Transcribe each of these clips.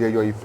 JUIF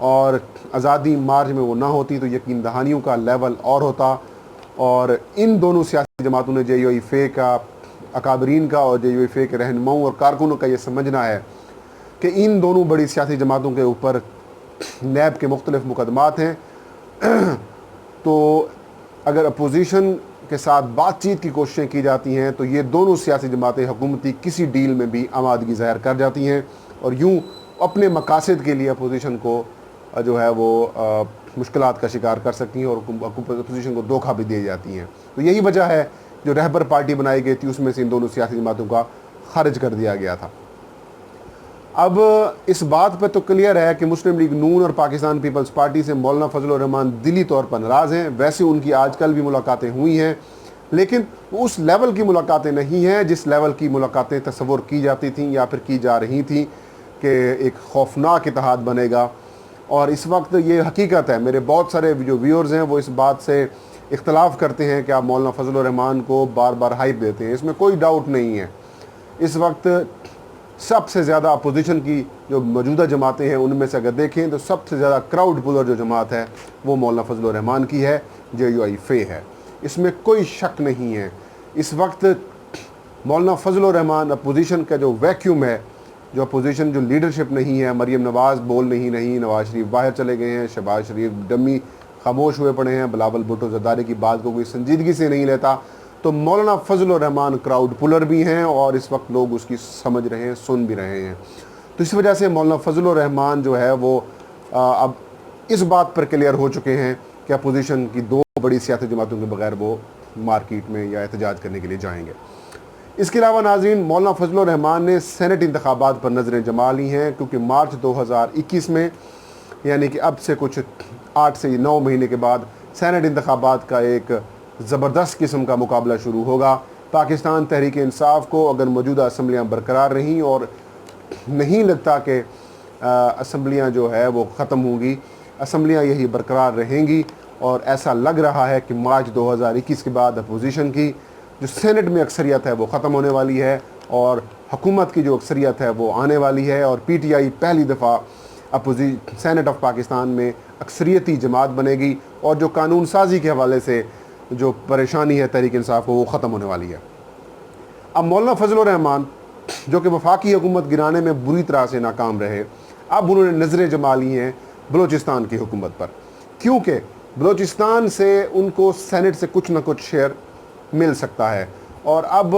اور آزادی مارچ میں وہ نہ ہوتی تو یقین دہانیوں کا لیول اور ہوتا. اور ان دونوں سیاسی جماعتوں نے JUIF کا اکابرین کا اور JUIF کے رہنماؤں اور کارکنوں کا یہ سمجھنا ہے کہ ان دونوں بڑی سیاسی جماعتوں کے اوپر نیب کے مختلف مقدمات ہیں. تو اگر اپوزیشن کے ساتھ بات چیت کی کوششیں کی جاتی ہیں تو یہ دونوں سیاسی جماعتیں حکومتی کسی ڈیل میں بھی آمادگی ظاہر کر جاتی ہیں اور یوں اپنے مقاصد کے لیے اپوزیشن کو جو ہے وہ مشکلات کا شکار کر سکتی ہیں اور اپوزیشن کو دھوکہ بھی دے جاتی ہیں. تو یہی وجہ ہے جو رہبر پارٹی بنائی گئی تھی اس میں سے ان دونوں سیاسی جماعتوں کا خارج کر دیا گیا تھا. اب اس بات پہ تو کلیئر ہے کہ مسلم لیگ نون اور پاکستان پیپلز پارٹی سے مولانا فضل الرحمان دلی طور پر ناراض ہیں. ویسے ان کی آج کل بھی ملاقاتیں ہوئی ہیں لیکن اس لیول کی ملاقاتیں نہیں ہیں جس لیول کی ملاقاتیں تصور کی جاتی تھیں یا پھر کی جا رہی تھیں کہ ایک خوفناک اتحاد بنے گا. اور اس وقت یہ حقیقت ہے, میرے بہت سارے جو ویورز ہیں وہ اس بات سے اختلاف کرتے ہیں کہ آپ مولانا فضل الرحمان کو بار بار ہائپ دیتے ہیں. اس میں کوئی ڈاؤٹ نہیں ہے. اس وقت سب سے زیادہ اپوزیشن کی جو موجودہ جماعتیں ہیں ان میں سے اگر دیکھیں تو سب سے زیادہ کراؤڈ پولر جو جماعت ہے وہ مولانا فضل الرحمان کی ہے, JUIF ہے. اس میں کوئی شک نہیں ہے. اس وقت مولانا فضل الرحمان اپوزیشن کا جو ویکیوم ہے, جو اپوزیشن جو لیڈرشپ نہیں ہے, مریم نواز بول نہیں, نواز شریف باہر چلے گئے ہیں, شہباز شریف ڈمی خاموش ہوئے پڑے ہیں, بلاول بھٹو زرداری کی بات کو کوئی سنجیدگی سے نہیں لیتا, تو مولانا فضل الرحمان کراؤڈ پولر بھی ہیں اور اس وقت لوگ اس کی سمجھ رہے ہیں, سن بھی رہے ہیں. تو اس وجہ سے مولانا فضل الرحمان جو ہے وہ اب اس بات پر کلیئر ہو چکے ہیں کہ اپوزیشن کی دو بڑی سیاسی جماعتوں کے بغیر وہ مارکیٹ میں یا احتجاج کرنے کے لیے جائیں گے. اس کے علاوہ ناظرین, مولانا فضل الرحمان نے سینٹ انتخابات پر نظریں جما لی ہیں کیونکہ مارچ 2021 میں یعنی کہ اب سے کچھ 8 سے 9 مہینے کے بعد سینٹ انتخابات کا ایک زبردست قسم کا مقابلہ شروع ہوگا. پاکستان تحریک انصاف کو اگر موجودہ اسمبلیاں برقرار رہیں, اور نہیں لگتا کہ اسمبلیاں جو ہے وہ ختم ہوں گی, اسمبلیاں یہی برقرار رہیں گی, اور ایسا لگ رہا ہے کہ مارچ 2021 کے بعد اپوزیشن کی جو سینٹ میں اکثریت ہے وہ ختم ہونے والی ہے اور حکومت کی جو اکثریت ہے وہ آنے والی ہے, اور PTI پہلی دفعہ سینٹ آف پاکستان میں اکثریتی جماعت بنے گی, اور جو قانون سازی کے حوالے سے جو پریشانی ہے تحریک انصاف کو وہ ختم ہونے والی ہے. اب مولانا فضل الرحمان جو کہ وفاقی حکومت گرانے میں بری طرح سے ناکام رہے, اب انہوں نے نظریں جما لی ہیں بلوچستان کی حکومت پر, کیونکہ بلوچستان سے ان کو سینٹ سے کچھ نہ کچھ شیئر مل سکتا ہے, اور اب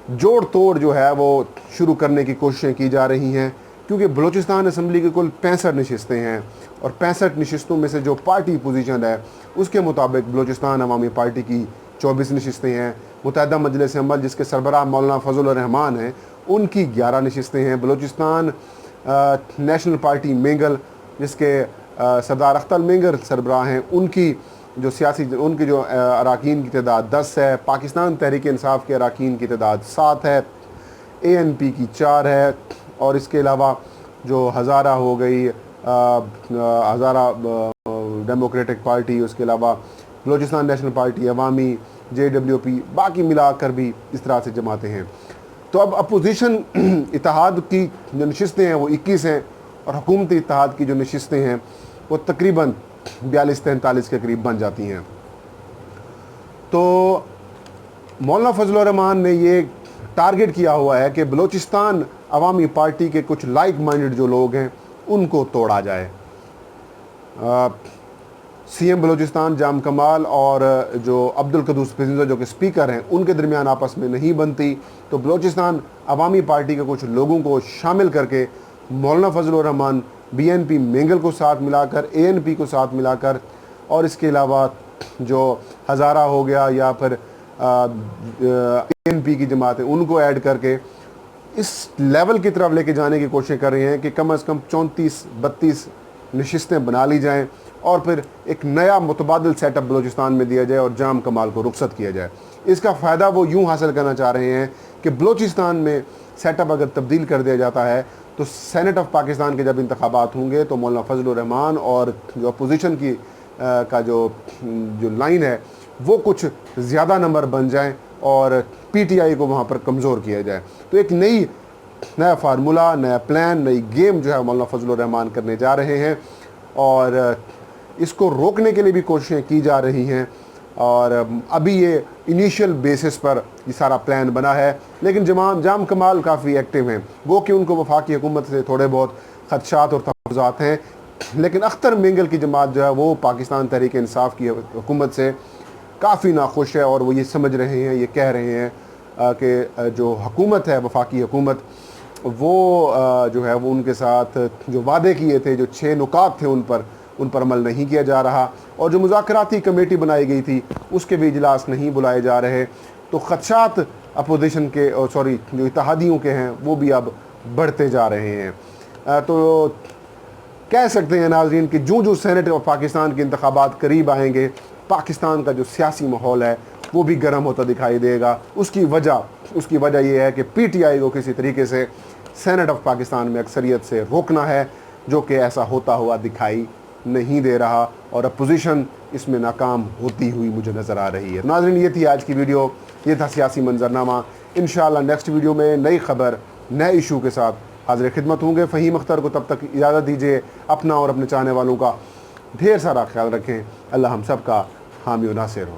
جوڑ توڑ جو ہے وہ شروع کرنے کی کوششیں کی جا رہی ہیں, کیونکہ بلوچستان اسمبلی کی کل 65 نشستیں ہیں, اور 65 نشستوں میں سے جو پارٹی پوزیشن ہے اس کے مطابق بلوچستان عوامی پارٹی کی 24 نشستیں ہیں, متحدہ مجلس عمل جس کے سربراہ مولانا فضل الرحمان ہیں ان کی 11 نشستیں ہیں, بلوچستان نیشنل پارٹی مینگل جس کے سردار اختر مینگر سربراہ ہیں ان کی ان کے جو اراکین کی تعداد 10 ہے, پاکستان تحریک انصاف کے اراکین کی تعداد 7 ہے, ANP کی 4 ہے, اور اس کے علاوہ جو ہزارہ ہو گئی ہزارہ ڈیموکریٹک پارٹی, اس کے علاوہ بلوچستان نیشنل پارٹی عوامی, JWP, باقی ملا کر بھی اس طرح سے جماعتیں ہیں. تو اب اپوزیشن اتحاد کی جو نشستیں ہیں وہ 21 ہیں, اور حکومتی اتحاد کی جو نشستیں ہیں وہ تقریباً 42-43 کے قریب بن جاتی ہیں. تو مولانا فضل الرحمان نے یہ ٹارگٹ کیا ہوا ہے کہ بلوچستان عوامی پارٹی کے کچھ لائک مائنڈڈ جو لوگ ہیں ان کو توڑا جائے. CM بلوچستان جام کمال اور جو عبدالقدوس پزنزا جو کہ سپیکر ہیں ان کے درمیان آپس میں نہیں بنتی, تو بلوچستان عوامی پارٹی کے کچھ لوگوں کو شامل کر کے مولانا فضل الرحمان BNP مینگل کو ساتھ ملا کر, ANP کو ساتھ ملا کر, اور اس کے علاوہ جو ہزارہ ہو گیا یا پھر ANP کی جماعتیں ان کو ایڈ کر کے اس لیول کی طرف لے کے جانے کی کوشش کر رہے ہیں کہ کم از کم 34-32 نشستیں بنا لی جائیں, اور پھر ایک نیا متبادل سیٹ اپ بلوچستان میں دیا جائے اور جام کمال کو رخصت کیا جائے. اس کا فائدہ وہ یوں حاصل کرنا چاہ رہے ہیں کہ بلوچستان میں سیٹ اپ اگر تبدیل کر دیا جاتا ہے تو سینٹ آف پاکستان کے جب انتخابات ہوں گے تو مولانا فضل الرحمان اور جو اپوزیشن کی کا جو لائن ہے وہ کچھ زیادہ نمبر بن جائیں اور PTI کو وہاں پر کمزور کیا جائے. تو ایک نیا فارمولہ, نیا پلان, نئی گیم جو ہے مولانا فضل الرحمان کرنے جا رہے ہیں, اور اس کو روکنے کے لیے بھی کوششیں کی جا رہی ہیں، اور ابھی یہ انیشیل بیسس پر یہ سارا پلان بنا ہے، لیکن جام کمال کافی ایکٹیو ہیں، گو کہ ان کو وفاقی حکومت سے تھوڑے بہت خدشات اور تحفظات ہیں، لیکن اختر مینگل کی جماعت جو ہے وہ پاکستان تحریک انصاف کی حکومت سے کافی ناخوش ہے، اور وہ یہ سمجھ رہے ہیں، یہ کہہ رہے ہیں کہ جو حکومت ہے، وفاقی حکومت، وہ جو ہے وہ ان کے ساتھ جو وعدے کیے تھے، جو 6 نکات تھے ان پر عمل نہیں کیا جا رہا، اور جو مذاکراتی کمیٹی بنائی گئی تھی اس کے بھی اجلاس نہیں بلائے جا رہے، تو خدشات اپوزیشن کے جو اتحادیوں کے ہیں وہ بھی اب بڑھتے جا رہے ہیں۔ تو کہہ سکتے ہیں ناظرین کہ جو سینٹ آف پاکستان کے انتخابات قریب آئیں گے، پاکستان کا جو سیاسی ماحول ہے وہ بھی گرم ہوتا دکھائی دے گا۔ اس کی وجہ یہ ہے کہ پی ٹی آئی کو کسی طریقے سے سینٹ آف پاکستان میں اکثریت سے روکنا ہے، جو کہ ایسا ہوتا ہوا دکھائی نہیں دے رہا، اور اپوزیشن اس میں ناکام ہوتی ہوئی مجھے نظر آ رہی ہے۔ ناظرین، یہ تھی آج کی ویڈیو، یہ تھا سیاسی منظرنامہ۔ انشاءاللہ نیکسٹ ویڈیو میں نئی خبر، نئے ایشو کے ساتھ حاضر خدمت ہوں گے۔ فہیم اختر کو تب تک اجازت دیجیے، اپنا اور اپنے چاہنے والوں کا ڈھیر سارا خیال رکھیں۔ اللہ ہم سب کا حامی و ناصر ہو۔